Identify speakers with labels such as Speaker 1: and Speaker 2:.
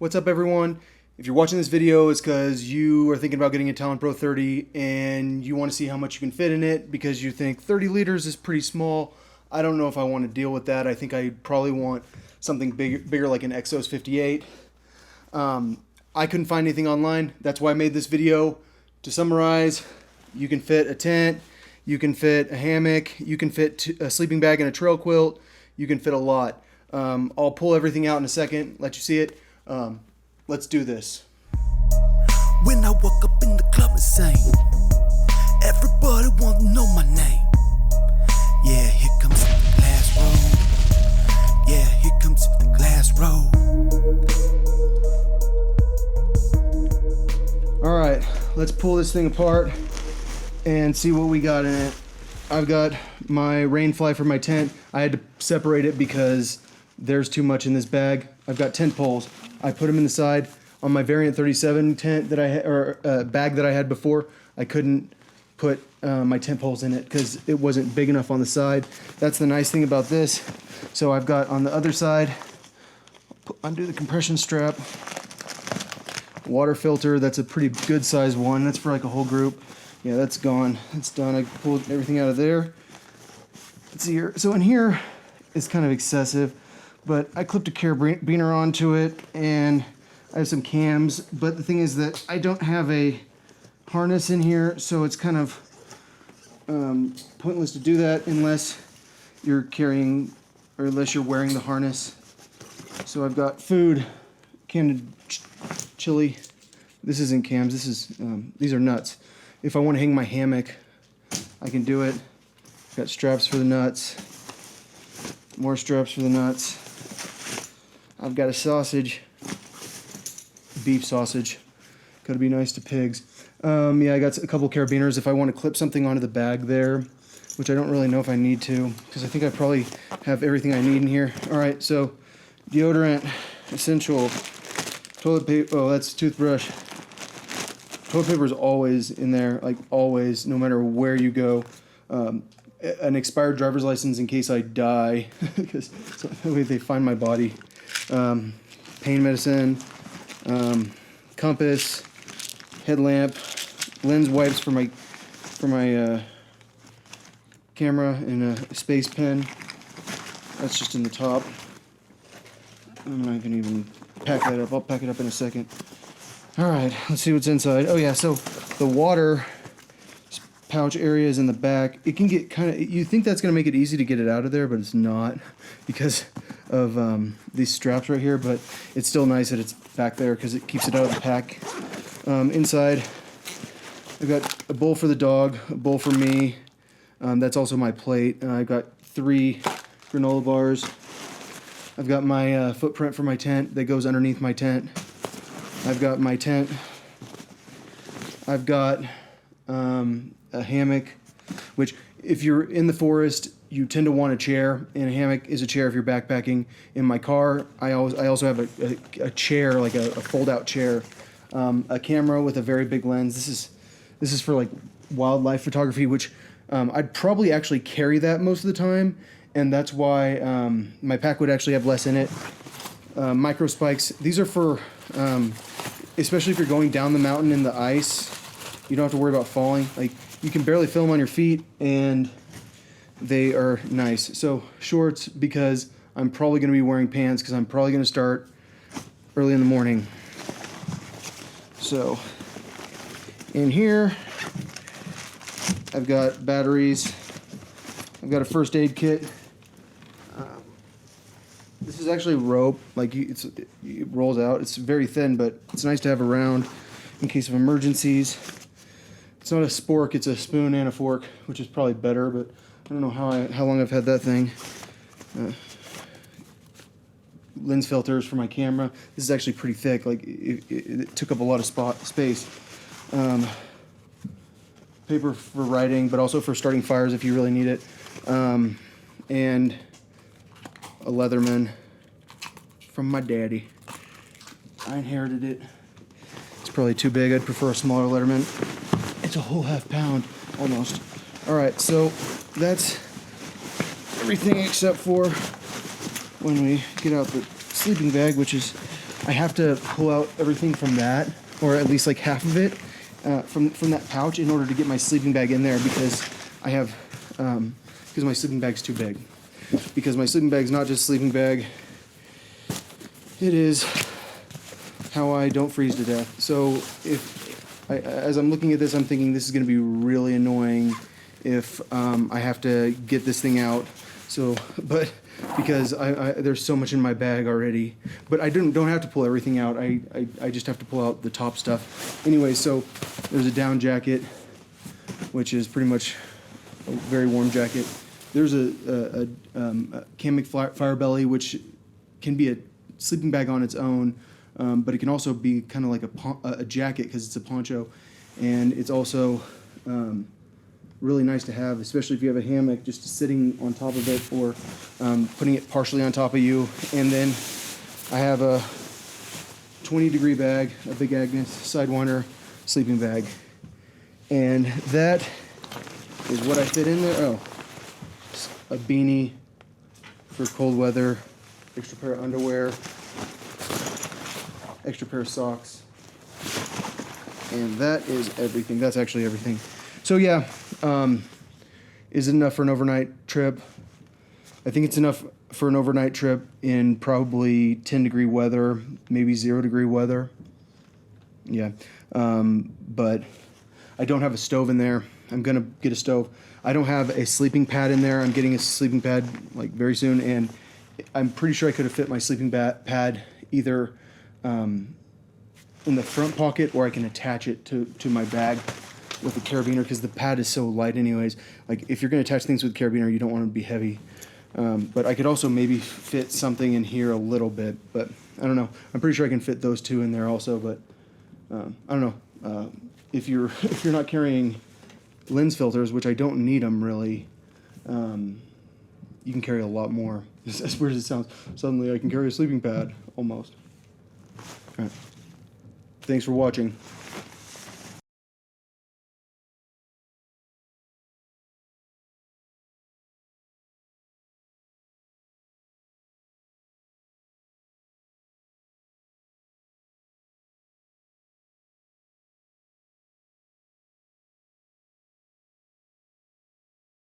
Speaker 1: What's up, everyone? If you're watching this video, it's because you are thinking about getting a Talon Pro 30 and you want to see how much you can fit in it because you think 30 liters is pretty small. I don't know if I want to deal with that. I think I probably want something bigger like an Exos 58. I couldn't find anything online. That's why I made this video. To summarize, you can fit a tent, you can fit a hammock, you can fit a sleeping bag and a trail quilt, you can fit a lot. I'll pull everything out in a second, let you see it. Let's do this.
Speaker 2: When I walk up in the club and sing, everybody want to know my name. Yeah, here comes the glass road. Yeah, here comes the glass road.
Speaker 1: All right, let's pull this thing apart and see what we got in it. I've got my rain fly for my tent. I had to separate it because there's too much in this bag. I've got tent poles. I put them in the side. On my Variant 37 tent that I had, or bag that I had before, I couldn't put my tent poles in it because it wasn't big enough on the side. That's the nice thing about this. So I've got on the other side, undo the compression strap, water filter. That's a pretty good size one. That's for like a whole group. Yeah, that's gone. It's done. I pulled everything out of there. Let's see here. So in here, it's kind of excessive, but I clipped a carabiner onto it and I have some cams, but the thing is that I don't have a harness in here, so it's kind of pointless to do that unless you're carrying, or unless you're wearing the harness. So I've got food, canned chili. This isn't cams, this is, these are nuts. If I want to hang my hammock, I can do it. Got straps for the nuts, more straps for the nuts. I've got a sausage, beef sausage. Gotta be nice to pigs. Yeah, I got a couple carabiners if I want to clip something onto the bag there, which I don't really know if I need to, because I think I probably have everything I need in here. All right, so deodorant, essential, toilet paper. Oh, that's toothbrush. Toilet paper is always in there, like always, no matter where you go. An expired driver's license in case I die, because so that way they find my body. Pain medicine, compass, headlamp, lens wipes for my camera, and a space pen. That's just in the top. I'm not gonna even pack that up. I'll pack it up in a second. All right, let's see what's inside. Oh yeah, so the water pouch area is in the back. It can get kind of, you think that's going to make it easy to get it out of there, but it's not because of these straps right here, but it's still nice that it's back there because it keeps it out of the pack. Inside, I've got a bowl for the dog, a bowl for me. That's also my plate. I've got 3 granola bars. I've got my footprint for my tent that goes underneath my tent. I've got my tent. I've got a hammock, which if you're in the forest, you tend to want a chair, and a hammock is a chair if you're backpacking. In my car, I also have a chair, like a fold-out chair, a camera with a very big lens. This is for like wildlife photography, which I'd probably actually carry that most of the time, and that's why my pack would actually have less in it. Micro spikes. These are for especially if you're going down the mountain in the ice. You don't have to worry about falling. Like, you can barely feel them on your feet, and they are nice. So shorts, because I'm probably going to be wearing pants because I'm probably going to start early in the morning. So in here, I've got batteries. I've got a first aid kit. This is actually rope. Like, it rolls out. It's very thin, but it's nice to have around in case of emergencies. It's not a spork, it's a spoon and a fork, which is probably better, but I don't know how long I've had that thing. Lens filters for my camera. This is actually pretty thick, like it took up a lot of space. Paper for writing, but also for starting fires if you really need it. And a Leatherman from my daddy. I inherited it. It's probably too big. I'd prefer a smaller Leatherman. It's a whole ½ pound, almost. All right, so that's everything except for when we get out the sleeping bag, which is I have to pull out everything from that, or at least like half of it from that pouch in order to get my sleeping bag in there, because I have because my sleeping bag's too big. Because my sleeping bag's not just a sleeping bag, it is how I don't freeze to death. So as I'm looking at this, I'm thinking this is going to be really annoying if I have to get this thing out. So, but because there's so much in my bag already, but I don't have to pull everything out. I just have to pull out the top stuff. Anyway, so there's a down jacket, which is pretty much a very warm jacket. There's a Hammock Firebelly, which can be a sleeping bag on its own, but it can also be kind of like a jacket because it's a poncho, and it's also really nice to have, especially if you have a hammock just sitting on top of it, or putting it partially on top of you. And then I have a 20-degree bag, a big Agnes Sidewinder sleeping bag, and that is what I fit in there. Oh, a beanie for cold weather, extra pair of underwear, extra pair of socks, and that is everything. That's actually everything. So yeah, is it enough for an overnight trip? I think it's enough for an overnight trip in probably 10-degree weather, maybe 0-degree weather. Yeah, but I don't have a stove in there. I'm gonna get a stove. I don't have a sleeping pad in there. I'm getting a sleeping pad like very soon, and I'm pretty sure I could have fit my sleeping pad either in the front pocket, or I can attach it to my bag with a carabiner, because the pad is so light anyways. Like if you're gonna attach things with a carabiner, you don't want it to be heavy. But I could also maybe fit something in here a little bit, but I don't know. I'm pretty sure I can fit those two in there also, but I don't know. If you're not carrying lens filters, which I don't need them really, you can carry a lot more. As weird as it sounds, suddenly I can carry a sleeping pad almost. All right. Thanks for watching.